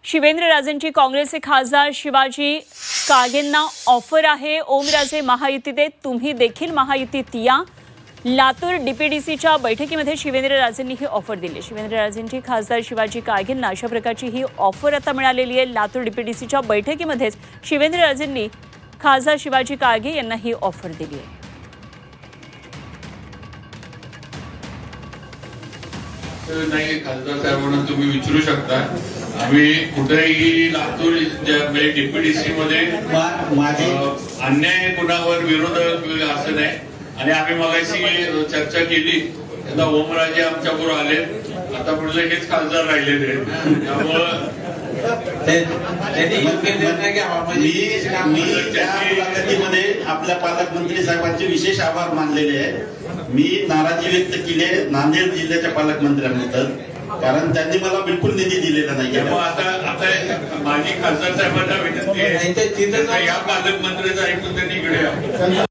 शिवेंद्रराजेंची काँग्रेसचे खासदार शिवाजी कागेंना ऑफर आहे। ओमराजे महायुतीत, तुम्ही देखील महायुतीत या। लातूर डीपीडीसीच्या बैठकीमध्ये शिवेंद्रराजेंनी ही ऑफर दिली। शिवेंद्रराजेंची खासदार शिवाजी कागेंना अशा प्रकारची ही ऑफर आता मिळालेली आहे। लातूर डीपीडीसीच्या बैठकीमध्येच शिवेंद्रराजेंनी खासदार शिवाजी कागे यांना ही ऑफर दिली आहे। नाही, खासदार साहेबांना तुम्ही विचारू शकता। आम्ही कुठेही लातूर डीपीडीसी मध्ये अन्याय कुणावर विरोध असं नाही। आणि आम्ही मगाशी चर्चा केली, आता ओमराजे आमच्याबरोबर आले, आता पुढे हेच खासदार राहिलेले, त्यामुळं मुलाखतीमध्ये आपल्या पालकमंत्री साहेबांचे विशेष आभार मानलेले आहे। मी नाराजी व्यक्त केली आहे नांदेड जिल्ह्याच्या पालकमंत्र्यांबद्दल, कारण त्यांनी मला बिलकुल निधी दिलेला नाही। आता माझी खासदार साहेबांना विनंती आहे, या पालकमंत्र्यांचा ऐकून त्यांनी इकडे